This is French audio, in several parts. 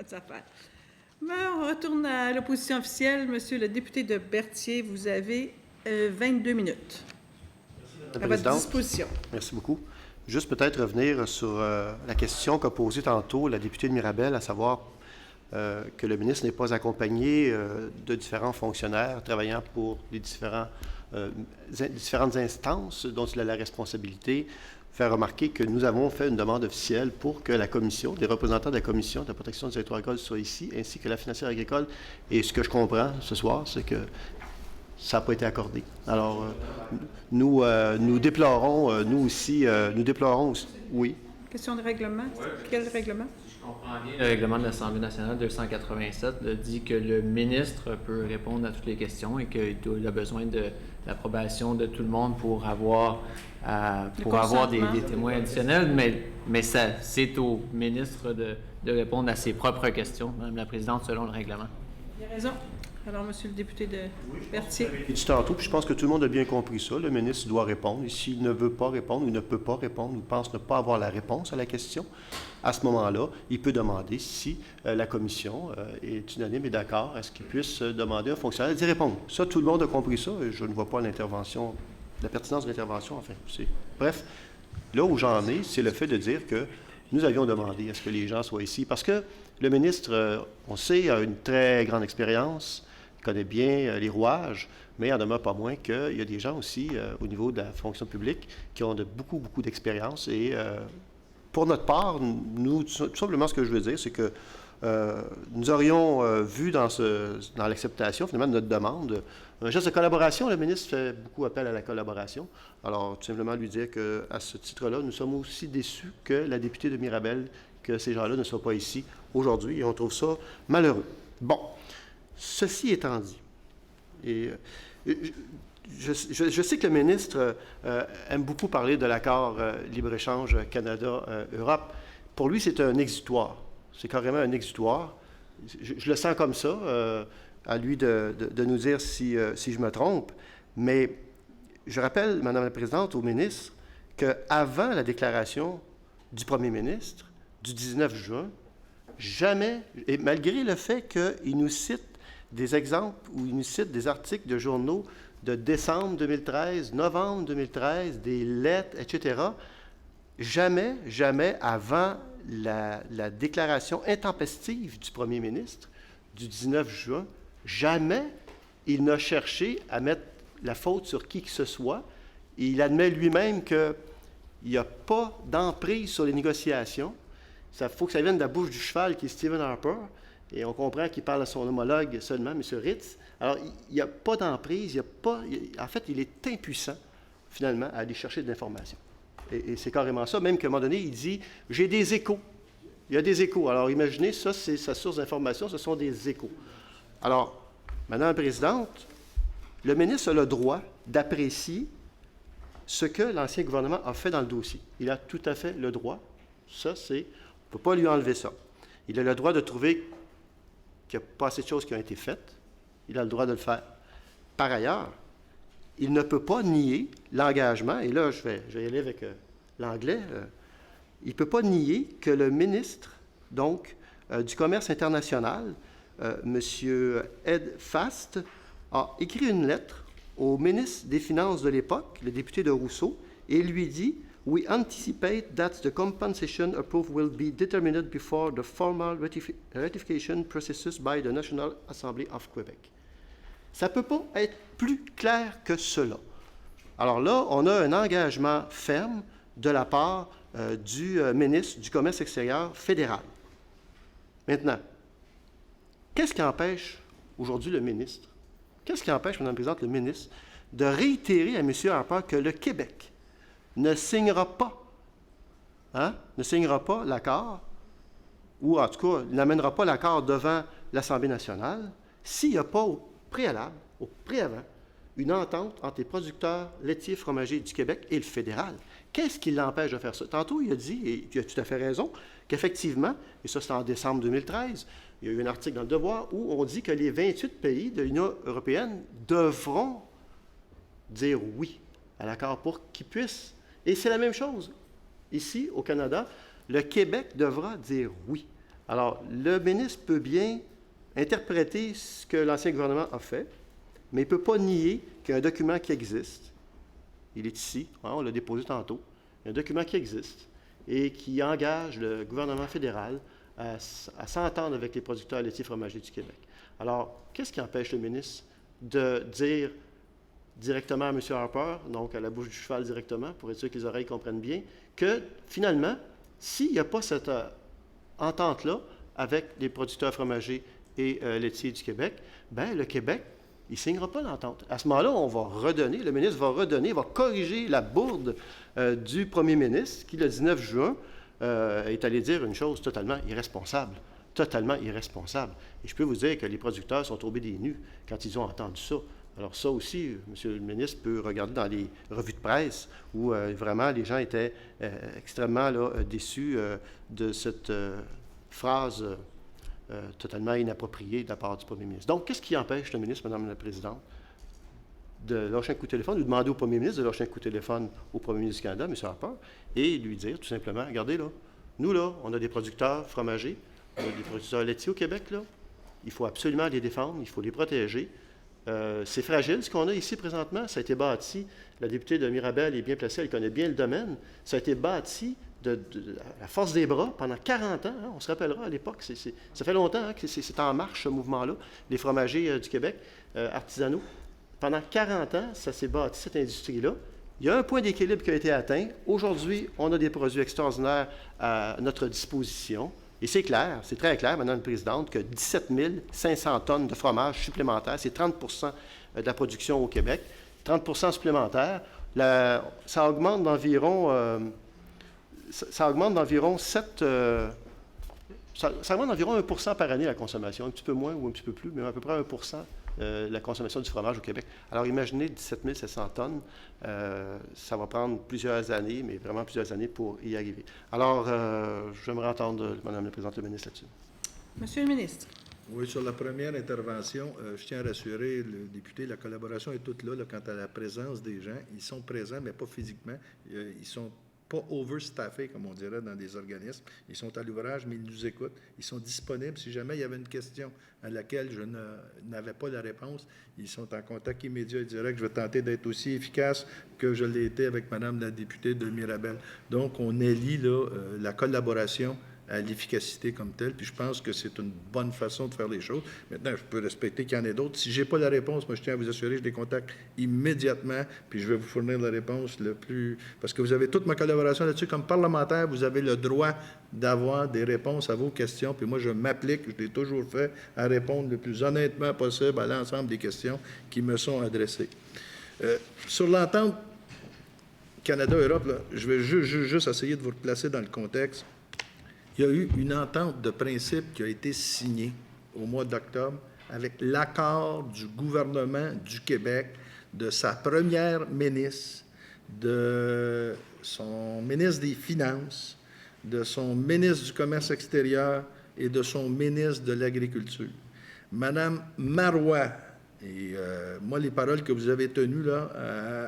bonnes affaires. Mais on retourne à l'opposition officielle. Monsieur le député de Berthier, vous avez 22 minutes à votre disposition. Merci beaucoup. Juste peut-être revenir sur la question qu'a posée tantôt la députée de Mirabel, à savoir que le ministre n'est pas accompagné de différents fonctionnaires travaillant pour les différentes instances dont il a la responsabilité. Faire remarquer que nous avons fait une demande officielle pour que la commission, des représentants de la commission de la protection du territoire agricole soient ici, ainsi que la financière agricole. Et ce que je comprends ce soir, c'est que ça n'a pas été accordé. Alors, nous déplorons, oui. Question de règlement. Quel règlement? Si je comprends bien, le règlement de l'Assemblée nationale 287 dit que le ministre peut répondre à toutes les questions et qu'il a besoin de l'approbation de tout le monde pour avoir des témoins additionnels, mais c'est au ministre de répondre à ses propres questions, Madame la Présidente, selon le règlement. Il a raison. Alors, monsieur le député de Berthier. Et du tantôt, puis je pense que tout le monde a bien compris ça. Le ministre doit répondre. Et s'il ne veut pas répondre ou ne peut pas répondre ou pense ne pas avoir la réponse à la question, à ce moment-là, il peut demander si la commission est unanime et d'accord à ce qu'il puisse demander à un fonctionnaire d'y répondre. Ça, tout le monde a compris ça. Et je ne vois pas l'intervention, la pertinence de l'intervention. Enfin, bref, là où j'en ai, c'est le fait de dire que nous avions demandé à ce que les gens soient ici. Parce que le ministre, on sait, a une très grande expérience, connaît bien les rouages, mais il en demeure pas moins qu'il y a des gens aussi au niveau de la fonction publique qui ont beaucoup d'expérience. Et pour notre part, nous, tout simplement, ce que je veux dire, c'est que nous aurions vu dans l'acceptation, finalement, de notre demande, un geste de collaboration. Le ministre fait beaucoup appel à la collaboration. Alors, tout simplement lui dire qu'à ce titre-là, nous sommes aussi déçus que la députée de Mirabel, que ces gens-là ne soient pas ici aujourd'hui, et on trouve ça malheureux. Bon. Ceci étant dit, et je sais que le ministre aime beaucoup parler de l'accord libre-échange Canada-Europe. Pour lui, c'est un exutoire. C'est carrément un exutoire. Je le sens comme ça, à lui de nous dire si je me trompe. Mais je rappelle, Madame la Présidente, au ministre, qu'avant la déclaration du premier ministre, du 19 juin, jamais, et malgré le fait qu'il nous cite des exemples où il nous cite des articles de journaux de décembre 2013, novembre 2013, des lettres, etc., jamais avant la déclaration intempestive du premier ministre du 19 juin, jamais il n'a cherché à mettre la faute sur qui que ce soit. Et il admet lui-même qu'il n'y a pas d'emprise sur les négociations. Il faut que ça vienne de la bouche du cheval qui est Stephen Harper. Et on comprend qu'il parle à son homologue seulement, M. Ritz. Alors, il n'y a pas d'emprise, en fait, il est impuissant, finalement, à aller chercher de l'information. Et c'est carrément ça. Même qu'à un moment donné, il dit « j'ai des échos ». Il y a des échos. Alors, imaginez, ça, c'est sa source d'information, ce sont des échos. Alors, Madame la Présidente, le ministre a le droit d'apprécier ce que l'ancien gouvernement a fait dans le dossier. Il a tout à fait le droit. Ça, on ne peut pas lui enlever ça. Il a le droit de trouver qu'il n'y a pas assez de choses qui ont été faites. Il a le droit de le faire. Par ailleurs, il ne peut pas nier l'engagement, et là, je vais y aller avec l'anglais, il ne peut pas nier que le ministre, donc, du Commerce international, M. Ed Fast, a écrit une lettre au ministre des Finances de l'époque, le député de Rousseau, et il lui dit « We anticipate that the compensation approved will be determined before the formal ratification processes by the National Assembly of Quebec. » Ça ne peut pas être plus clair que cela. Alors là, on a un engagement ferme de la part du ministre du Commerce extérieur fédéral. Maintenant, qu'est-ce qui empêche aujourd'hui le ministre, qu'est-ce qui empêche, Mme la Présidente, le ministre, de réitérer à M. Harper que le Québec ne signera pas l'accord, ou en tout cas, n'amènera pas l'accord devant l'Assemblée nationale, s'il n'y a pas au préavant, une entente entre les producteurs laitiers fromagers du Québec et le fédéral. Qu'est-ce qui l'empêche de faire ça? Tantôt, il a dit, et il a tout à fait raison, qu'effectivement, et ça c'est en décembre 2013, il y a eu un article dans Le Devoir où on dit que les 28 pays de l'Union européenne devront dire oui à l'accord pour qu'ils puissent. Et c'est la même chose. Ici, au Canada, le Québec devra dire oui. Alors, le ministre peut bien interpréter ce que l'ancien gouvernement a fait, mais il ne peut pas nier qu'il y a un document qui existe. Il est ici, hein, on l'a déposé tantôt. Il y a un document qui existe et qui engage le gouvernement fédéral à s'entendre avec les producteurs laitiers fromagers du Québec. Alors, qu'est-ce qui empêche le ministre de dire directement à M. Harper, donc à la bouche du cheval directement, pour être sûr que les oreilles comprennent bien, que finalement, s'il n'y a pas cette entente-là avec les producteurs fromagers et laitiers du Québec, bien, le Québec, il ne signera pas l'entente. À ce moment-là, on va redonner, le ministre va redonner, va corriger la bourde du premier ministre qui, le 19 juin, est allé dire une chose totalement irresponsable. Totalement irresponsable. Et je peux vous dire que les producteurs sont tombés des nues quand ils ont entendu ça. Alors ça aussi, M. le ministre peut regarder dans les revues de presse où vraiment les gens étaient extrêmement déçus de cette phrase totalement inappropriée de la part du premier ministre. Donc, qu'est-ce qui empêche le ministre, Mme la Présidente, de lâcher un coup de téléphone ou demander au premier ministre de lâcher un coup de téléphone au premier ministre du Canada, M. Harper, et lui dire tout simplement, regardez là, nous là, on a des producteurs fromagers, on a des producteurs laitiers au Québec, là, il faut absolument les défendre, il faut les protéger. C'est fragile ce qu'on a ici présentement. Ça a été bâti, la députée de Mirabel est bien placée, elle connaît bien le domaine. Ça a été bâti à la force des bras pendant 40 ans. Hein, on se rappellera à l'époque, ça fait longtemps hein, que c'est en marche ce mouvement-là, les fromagers du Québec, artisanaux. Pendant 40 ans, ça s'est bâti, cette industrie-là. Il y a un point d'équilibre qui a été atteint. Aujourd'hui, on a des produits extraordinaires à notre disposition. Et c'est clair, c'est très clair, Madame la Présidente, que 17 500 tonnes de fromage supplémentaires, c'est 30 de la production au Québec, 30 supplémentaires. Ça augmente d'environ 1 par année la consommation, un petit peu moins ou un petit peu plus, mais à peu près 1 la consommation du fromage au Québec. Alors imaginez 17 700 tonnes, ça va prendre plusieurs années, mais vraiment plusieurs années pour y arriver. Alors, j'aimerais entendre Mme la Présidente, le ministre là-dessus. Monsieur le ministre. Oui, sur la première intervention, je tiens à rassurer le député, la collaboration est toute là, quant à la présence des gens. Ils sont présents, mais pas physiquement. Ils sont pas overstaffés, comme on dirait dans des organismes. Ils sont à l'ouvrage, mais ils nous écoutent. Ils sont disponibles. Si jamais il y avait une question à laquelle je n'avais pas la réponse, ils sont en contact immédiat et direct. Je vais tenter d'être aussi efficace que je l'ai été avec Mme la députée de Mirabel. Donc, on élit là, la collaboration à l'efficacité comme telle, puis je pense que c'est une bonne façon de faire les choses. Maintenant, je peux respecter qu'il y en ait d'autres. Si je n'ai pas la réponse, moi, je tiens à vous assurer, je les contacte immédiatement, puis je vais vous fournir la réponse le plus... Parce que vous avez toute ma collaboration là-dessus. Comme parlementaire, vous avez le droit d'avoir des réponses à vos questions, puis moi, je m'applique, je l'ai toujours fait, à répondre le plus honnêtement possible à l'ensemble des questions qui me sont adressées. Sur l'entente Canada-Europe, je vais juste essayer de vous replacer dans le contexte. Il y a eu une entente de principe qui a été signée au mois d'octobre avec l'accord du gouvernement du Québec, de sa première ministre, de son ministre des Finances, de son ministre du Commerce extérieur et de son ministre de l'Agriculture. Madame Marois, et moi, les paroles que vous avez tenues là,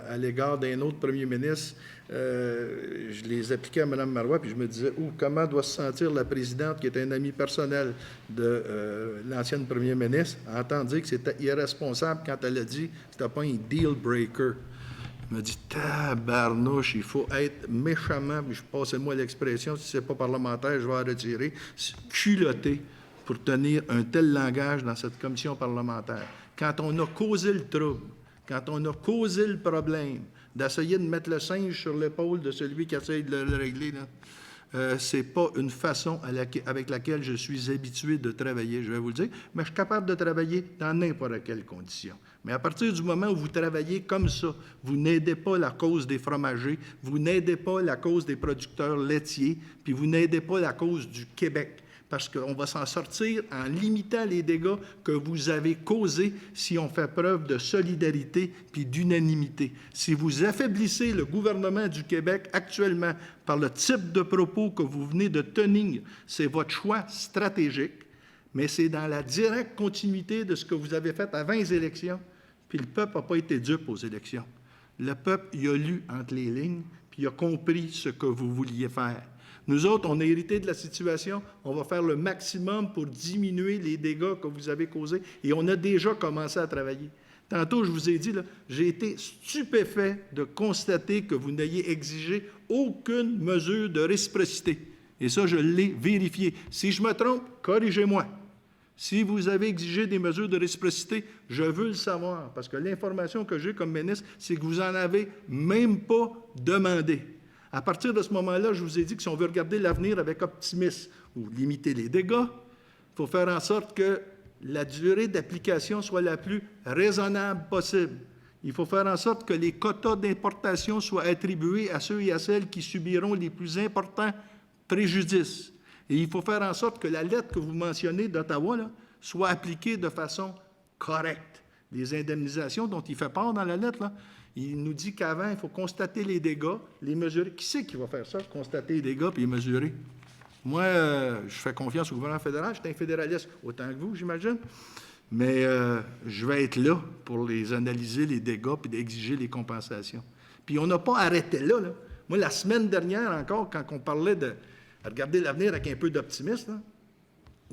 à l'égard d'un autre premier ministre, je les appliquais à Mme Marois, puis je me disais, comment doit se sentir la présidente, qui est un ami personnel de l'ancienne premier ministre, à entendre dire que c'était irresponsable quand elle a dit que c'était pas un deal breaker. Elle m'a dit, tabarnouche, il faut être méchamment, puis passez-moi l'expression, si c'est pas parlementaire, je vais en retirer, culotté pour tenir un tel langage dans cette commission parlementaire. Quand on a causé le trouble, quand on a causé le problème, d'essayer de mettre le singe sur l'épaule de celui qui essaye de le régler, c'est pas une façon avec laquelle je suis habitué de travailler, je vais vous le dire, mais je suis capable de travailler dans n'importe quelle condition. Mais à partir du moment où vous travaillez comme ça, vous n'aidez pas la cause des fromagers, vous n'aidez pas la cause des producteurs laitiers, puis vous n'aidez pas la cause du Québec. Parce qu'on va s'en sortir en limitant les dégâts que vous avez causés si on fait preuve de solidarité puis d'unanimité. Si vous affaiblissez le gouvernement du Québec actuellement par le type de propos que vous venez de tenir, c'est votre choix stratégique, mais c'est dans la directe continuité de ce que vous avez fait à 20 élections, puis le peuple n'a pas été dupe aux élections. Le peuple, il a lu entre les lignes, puis il a compris ce que vous vouliez faire. Nous autres, on a hérité de la situation. On va faire le maximum pour diminuer les dégâts que vous avez causés. Et on a déjà commencé à travailler. Tantôt, je vous ai dit, j'ai été stupéfait de constater que vous n'ayez exigé aucune mesure de réciprocité. Et ça, je l'ai vérifié. Si je me trompe, corrigez-moi. Si vous avez exigé des mesures de réciprocité, je veux le savoir, parce que l'information que j'ai comme ministre, c'est que vous n'en avez même pas demandé. À partir de ce moment-là, je vous ai dit que si on veut regarder l'avenir avec optimisme ou limiter les dégâts, il faut faire en sorte que la durée d'application soit la plus raisonnable possible. Il faut faire en sorte que les quotas d'importation soient attribués à ceux et à celles qui subiront les plus importants préjudices. Et il faut faire en sorte que la lettre que vous mentionnez d'Ottawa là, soit appliquée de façon correcte. Les indemnisations dont il fait part dans la lettre, là, il nous dit qu'avant, il faut constater les dégâts, les mesurer. Qui c'est qui va faire ça, constater les dégâts puis les mesurer? Moi, je fais confiance au gouvernement fédéral. Je suis un fédéraliste autant que vous, j'imagine. Mais je vais être là pour les analyser, les dégâts, puis d'exiger les compensations. Puis on n'a pas arrêté là, là. Moi, la semaine dernière encore, quand on parlait de regarder l'avenir avec un peu d'optimisme,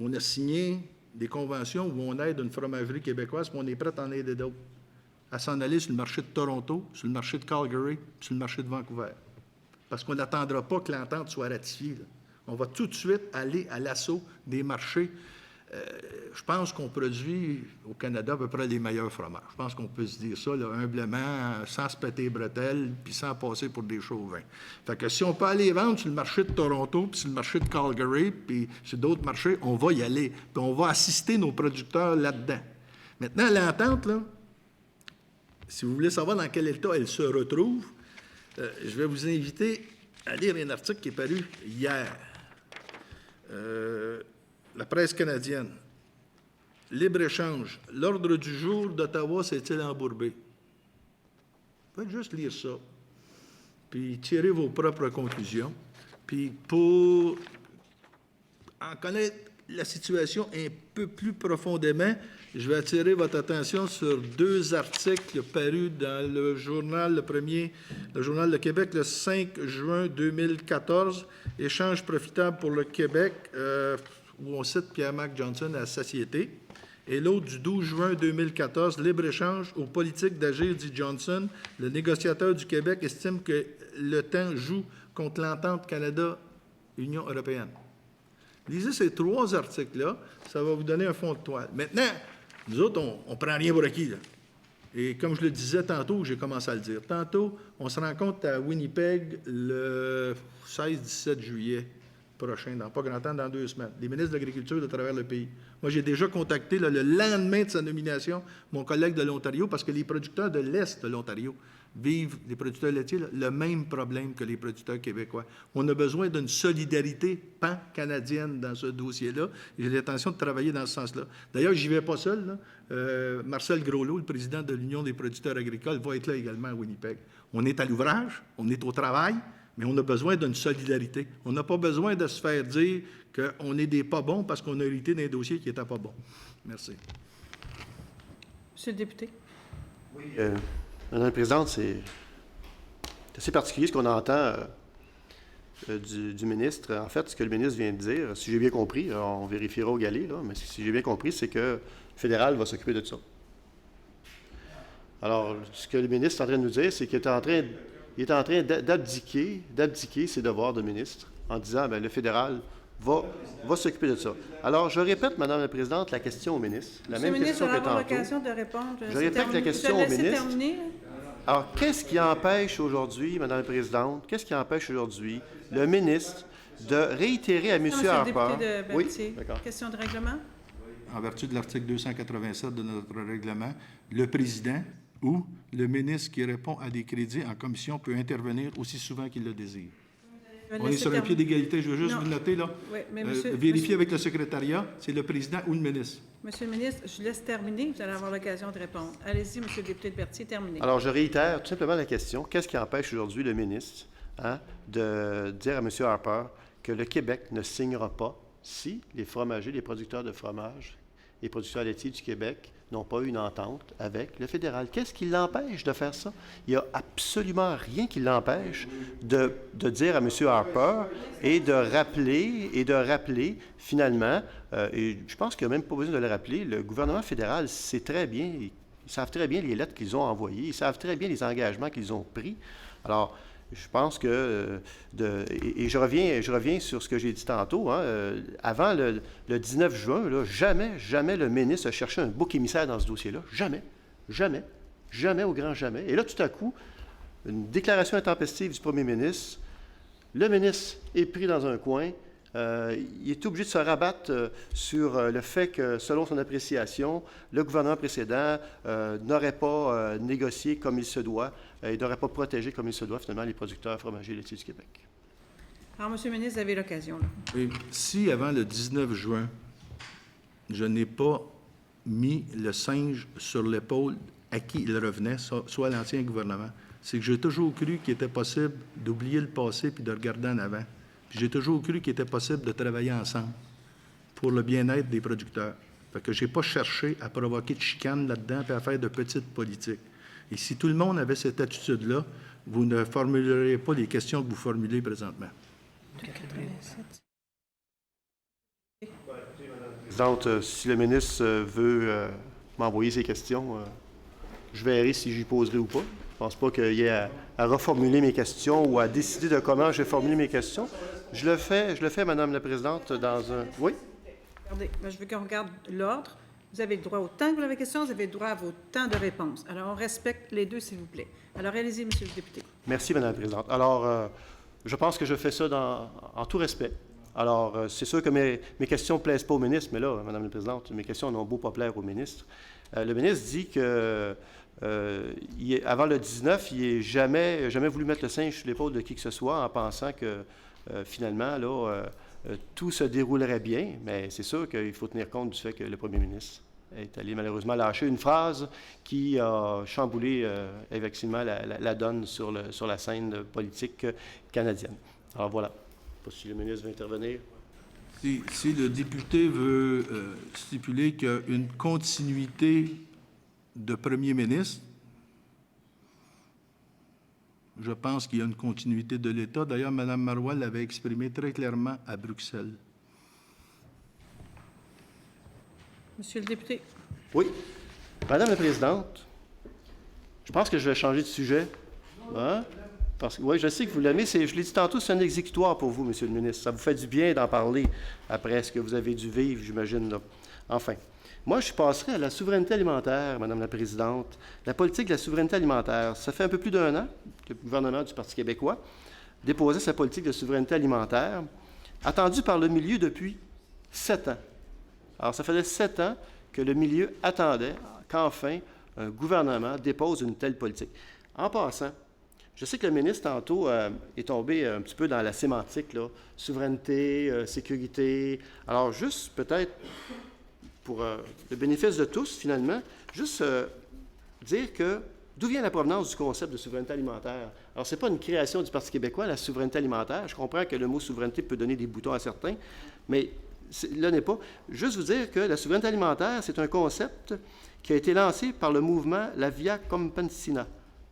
on a signé des conventions où on aide une fromagerie québécoise, puis on est prêt à en aider d'autres, à s'en aller sur le marché de Toronto, sur le marché de Calgary, sur le marché de Vancouver. Parce qu'on n'attendra pas que l'entente soit ratifiée, là. On va tout de suite aller à l'assaut des marchés. Je pense qu'on produit au Canada à peu près les meilleurs fromages. Je pense qu'on peut se dire ça, là, humblement, sans se péter les bretelles, puis sans passer pour des chauvins. Fait que si on peut aller vendre sur le marché de Toronto, puis sur le marché de Calgary, puis sur d'autres marchés, on va y aller. Puis on va assister nos producteurs là-dedans. Maintenant, l'entente, là, si vous voulez savoir dans quel état elle se retrouve, je vais vous inviter à lire un article qui est paru hier. La presse canadienne. Libre-échange. L'ordre du jour d'Ottawa s'est-il embourbé? Vous pouvez juste lire ça, puis tirer vos propres conclusions. Puis pour en connaître la situation un peu plus profondément, je vais attirer votre attention sur deux articles parus dans le journal, le premier, le Journal de Québec, le 5 juin 2014, « Échange profitable pour le Québec », où on cite Pierre-Marc Johnson à la Satiété, et l'autre du 12 juin 2014, « Libre-échange aux politiques d'agir », dit Johnson. Le négociateur du Québec estime que le temps joue contre l'entente Canada-Union européenne. Lisez ces trois articles-là, ça va vous donner un fond de toile. Maintenant, nous autres, on ne prend rien pour acquis, là. Et comme je le disais tantôt, j'ai commencé à le dire. Tantôt, on se rencontre à Winnipeg le 16-17 juillet prochain, dans pas grand temps, dans 2 semaines. Les ministres de l'Agriculture de travers le pays. Moi, j'ai déjà contacté là, le lendemain de sa nomination mon collègue de l'Ontario, parce que les producteurs de l'Est de l'Ontario vivent, les producteurs laitiers, là, le même problème que les producteurs québécois. On a besoin d'une solidarité pan-canadienne dans ce dossier-là. J'ai l'intention de travailler dans ce sens-là. D'ailleurs, j'y vais pas seul, là. Marcel Groslot, le président de l'Union des producteurs agricoles, va être là également à Winnipeg. On est à l'ouvrage, on est au travail, mais on a besoin d'une solidarité. On n'a pas besoin de se faire dire qu'on est des pas bons parce qu'on a hérité d'un dossier qui n'était pas bon. Merci. Monsieur le député. Oui, Madame la Présidente, c'est assez particulier ce qu'on entend du ministre. En fait, ce que le ministre vient de dire, si j'ai bien compris, on vérifiera au galet, là, mais si j'ai bien compris, c'est que le fédéral va s'occuper de ça. Alors, ce que le ministre est en train de nous dire, c'est qu'il est en train d'abdiquer ses devoirs de ministre en disant, bien, le fédéral va s'occuper de ça. Alors, je répète, Madame la Présidente, la question au ministre. La même question que tantôt. Monsieur le ministre, vous allez avoir l'occasion de répondre. Je répète la question au ministre. Terminer. Alors, qu'est-ce qui empêche aujourd'hui, Madame la Présidente, qu'est-ce qui empêche aujourd'hui le ministre de réitérer à M. Harper... Monsieur le député de Berthier, oui, d'accord. question de règlement. En vertu de l'article 287 de notre règlement, le président ou le ministre qui répond à des crédits en commission peut intervenir aussi souvent qu'il le désire. On est sur un pied d'égalité. Je veux juste vous noter, là. Oui, mais vérifier avec le secrétariat, c'est le président ou le ministre. Monsieur le ministre, je laisse terminer. Vous allez avoir l'occasion de répondre. Allez-y, monsieur le député de Berthier, terminez. Alors, je réitère tout simplement la question. Qu'est-ce qui empêche aujourd'hui le ministre de dire à M. Harper que le Québec ne signera pas si les fromagers, les producteurs de fromage et producteurs laitiers du Québec n'ont pas eu une entente avec le fédéral. Qu'est-ce qui l'empêche de faire ça? Il n'y a absolument rien qui l'empêche de dire à M. Harper et de rappeler finalement, et je pense qu'il n'y a même pas besoin de le rappeler, le gouvernement fédéral sait très bien, ils savent très bien les lettres qu'ils ont envoyées, ils savent très bien les engagements qu'ils ont pris. Alors, je pense que, et je reviens sur ce que j'ai dit tantôt, hein, avant le 19 juin, là, jamais le ministre a cherché un bouc émissaire dans ce dossier-là. Jamais, au grand jamais. Et là, tout à coup, une déclaration intempestive du premier ministre, le ministre est pris dans un coin, il est obligé de se rabattre sur le fait que, selon son appréciation, le gouvernement précédent n'aurait pas négocié comme il se doit et n'aurait pas protégé comme il se doit, finalement, les producteurs fromagers et laitiers du Québec. Alors, M. le ministre, vous avez l'occasion. Là. Et si, avant le 19 juin, je n'ai pas mis le singe sur l'épaule à qui il revenait, soit l'ancien gouvernement, c'est que j'ai toujours cru qu'il était possible d'oublier le passé puis de regarder en avant. Puis j'ai toujours cru qu'il était possible de travailler ensemble pour le bien-être des producteurs. Fait que je n'ai pas cherché à provoquer de chicanes là-dedans et à faire de petites politiques. Et si tout le monde avait cette attitude-là, vous ne formuleriez pas les questions que vous formulez présentement. Présidente, si le ministre veut m'envoyer ses questions, je verrai si j'y poserai ou pas. Je ne pense pas qu'il y ait à reformuler mes questions ou à décider de comment je vais formuler mes questions. Je le fais, Madame la Présidente, dans un... Oui? Regardez, je veux qu'on regarde l'ordre. Vous avez le droit au temps que vous avez question, vous avez le droit à vos temps de réponse. Alors, on respecte les deux, s'il vous plaît. Alors, allez-y, Monsieur le député. Merci, Madame la Présidente. Alors, je pense que je fais ça en tout respect. Alors, c'est sûr que mes questions ne plaisent pas au ministre, mais là, Madame la Présidente, mes questions n'ont beau pas plaire au ministre. Le ministre dit que avant le 19, il n'a jamais voulu mettre le singe sur l'épaule de qui que ce soit en pensant que finalement, là, tout se déroulerait bien, mais c'est sûr qu'il faut tenir compte du fait que le premier ministre est allé malheureusement lâcher une phrase qui a chamboulé effectivement la donne sur la scène politique canadienne. Alors voilà. Je ne sais pas si le ministre veut intervenir. Si le député veut stipuler qu'il y a une continuité de premier ministre, je pense qu'il y a une continuité de l'État. D'ailleurs, Mme Marois l'avait exprimé très clairement à Bruxelles. Monsieur le député. Oui. Madame la Présidente, je pense que je vais changer de sujet. Hein? Parce que, oui, je sais que vous l'aimez. Je l'ai dit tantôt, c'est un exécutoire pour vous, Monsieur le ministre. Ça vous fait du bien d'en parler après ce que vous avez dû vivre, j'imagine. Là. Enfin, moi, je passerai à la souveraineté alimentaire, Madame la Présidente. La politique de la souveraineté alimentaire. Ça fait un peu plus d'1 an que le gouvernement du Parti québécois déposait sa politique de souveraineté alimentaire, attendue par le milieu depuis 7 ans. Alors, ça faisait 7 ans que le milieu attendait qu'enfin un gouvernement dépose une telle politique. En passant, je sais que le ministre, tantôt, est tombé un petit peu dans la sémantique, là, souveraineté, sécurité. Alors, juste peut-être, pour le bénéfice de tous, finalement, juste dire que d'où vient la provenance du concept de souveraineté alimentaire? Alors, ce n'est pas une création du Parti québécois, la souveraineté alimentaire. Je comprends que le mot souveraineté peut donner des boutons à certains, mais là n'est pas. Juste vous dire que la souveraineté alimentaire, c'est un concept qui a été lancé par le mouvement La Via Campesina.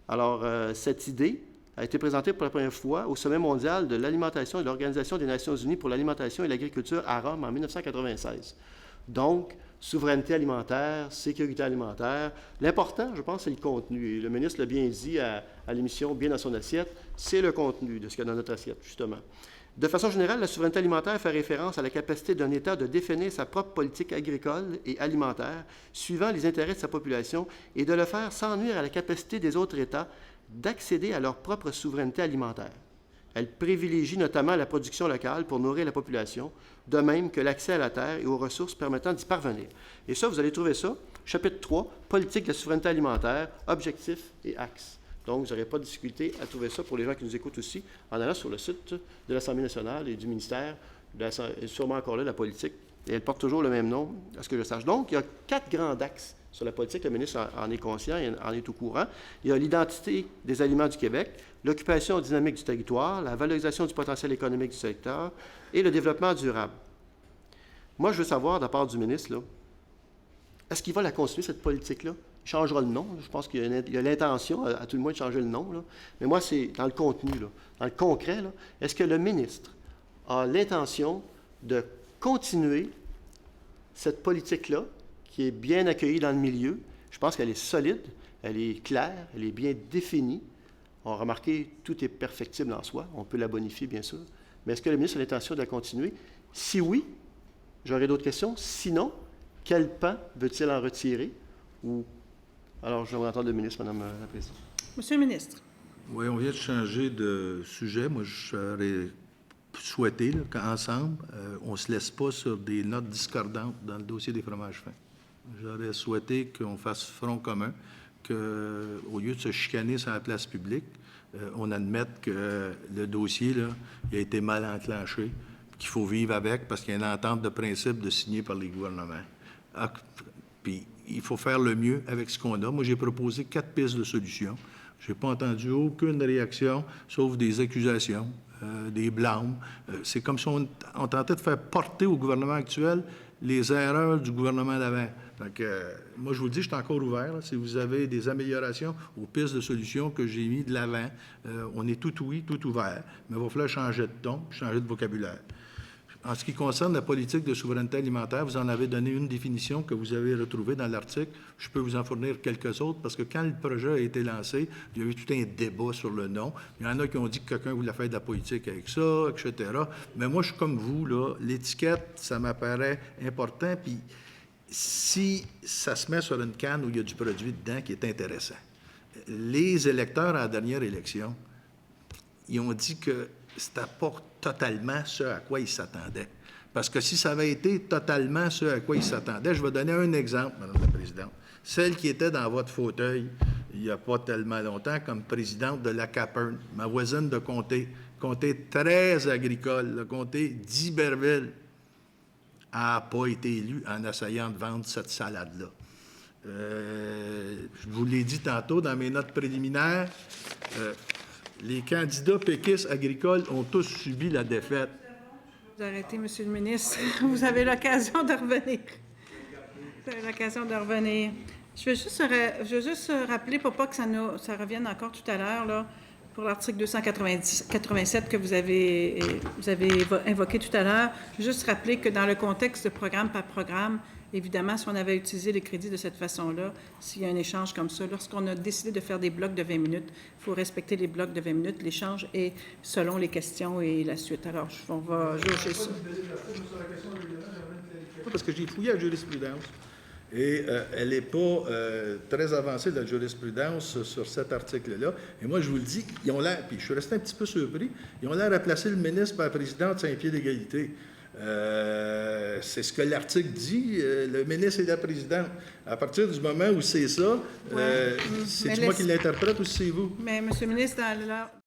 Alors, cette idée a été présentée pour la première fois au Sommet mondial de l'alimentation et de l'Organisation des Nations unies pour l'alimentation et l'agriculture à Rome en 1996. Donc, souveraineté alimentaire, sécurité alimentaire. L'important, je pense, c'est le contenu. Et le ministre l'a bien dit à l'émission Bien dans son assiette, c'est le contenu de ce qu'il y a dans notre assiette, justement. De façon générale, la souveraineté alimentaire fait référence à la capacité d'un État de définir sa propre politique agricole et alimentaire, suivant les intérêts de sa population, et de le faire sans nuire à la capacité des autres États d'accéder à leur propre souveraineté alimentaire. Elle privilégie notamment la production locale pour nourrir la population, de même que l'accès à la terre et aux ressources permettant d'y parvenir. Et ça, vous allez trouver ça, chapitre 3, politique de la souveraineté alimentaire, objectifs et axes. Donc, vous n'aurez pas de difficulté à trouver ça pour les gens qui nous écoutent aussi, en allant sur le site de l'Assemblée nationale et du ministère, sûrement encore là, la politique. Et elle porte toujours le même nom, à ce que je sache. Donc, il y a 4 grands axes sur la politique. Le ministre en est conscient, il en est au courant. Il y a l'identité des aliments du Québec, l'occupation dynamique du territoire, la valorisation du potentiel économique du secteur et le développement durable. Moi, je veux savoir, de la part du ministre, là, est-ce qu'il va la continuer, cette politique-là? Il changera le nom. Je pense qu'il y a l'intention, à tout le moins, de changer le nom. Là. Mais moi, c'est dans le contenu, là, dans le concret. Là, est-ce que le ministre a l'intention de continuer cette politique-là, qui est bien accueillie dans le milieu? Je pense qu'elle est solide, elle est claire, elle est bien définie. On a remarqué, tout est perfectible en soi. On peut la bonifier, bien sûr. Mais est-ce que le ministre a l'intention de la continuer? Si oui, j'aurai d'autres questions. Sinon, quel pan veut-il en retirer? Ou... Alors, je vais entendre le ministre, Mme la Présidente. Monsieur le ministre. Oui, on vient de changer de sujet. Moi, j'aurais souhaité qu'ensemble, on ne se laisse pas sur des notes discordantes dans le dossier des fromages fins. J'aurais souhaité qu'on fasse front commun, qu'au lieu de se chicaner sur la place publique, on admette que le dossier là, il a été mal enclenché, qu'il faut vivre avec parce qu'il y a une entente de principe de signer par les gouvernements. Puis, il faut faire le mieux avec ce qu'on a. Moi, j'ai proposé 4 pistes de solutions. Je n'ai pas entendu aucune réaction, sauf des accusations, des blâmes. C'est comme si on tentait de faire porter au gouvernement actuel les erreurs du gouvernement d'avant. Donc, moi, je vous le dis, je suis encore ouvert. Là. Si vous avez des améliorations aux pistes de solutions que j'ai mis de l'avant, on est tout oui, tout ouvert. Mais il va falloir changer de ton, changer de vocabulaire. En ce qui concerne la politique de souveraineté alimentaire, vous en avez donné une définition que vous avez retrouvée dans l'article. Je peux vous en fournir quelques autres parce que quand le projet a été lancé, il y a eu tout un débat sur le nom. Il y en a qui ont dit que quelqu'un voulait faire de la politique avec ça, etc. Mais moi, je suis comme vous, là. L'étiquette, ça m'apparaît important. Puis si ça se met sur une canne où il y a du produit dedans qui est intéressant. Les électeurs à la dernière élection, ils ont dit que c'était pas totalement ce à quoi ils s'attendaient. Parce que si ça avait été totalement ce à quoi ils s'attendaient, je vais donner un exemple, Mme la Présidente. Celle qui était dans votre fauteuil il n'y a pas tellement longtemps comme présidente de la Caperne, ma voisine de comté très agricole, le comté d'Iberville, n'a pas été élue en essayant de vendre cette salade-là. Je vous l'ai dit tantôt dans mes notes préliminaires, les candidats péquistes agricoles ont tous subi la défaite. Vous arrêtez, Monsieur le ministre. Vous avez l'occasion de revenir. Vous avez l'occasion de revenir. Je veux juste rappeler, pour pas que ça revienne encore tout à l'heure, là, pour l'article 287 que vous avez invoqué tout à l'heure, juste rappeler que dans le contexte de programme par programme, évidemment, si on avait utilisé les crédits de cette façon-là, s'il y a un échange comme ça, lorsqu'on a décidé de faire des blocs de 20 minutes, il faut respecter les blocs de 20 minutes. L'échange est selon les questions et la suite. Alors, on va juger ça. Parce que j'ai fouillé la jurisprudence et elle n'est pas très avancée, la jurisprudence, sur cet article-là. Et moi, je vous le dis, ils ont l'air, puis je suis resté un petit peu surpris, ils ont l'air à placer le ministre par la présidente sur un pied d'égalité. C'est ce que l'article dit, le ministre et la présidente. À partir du moment où c'est ça, c'est moi qui l'interprète ou c'est vous? Mais, Monsieur le ministre, dans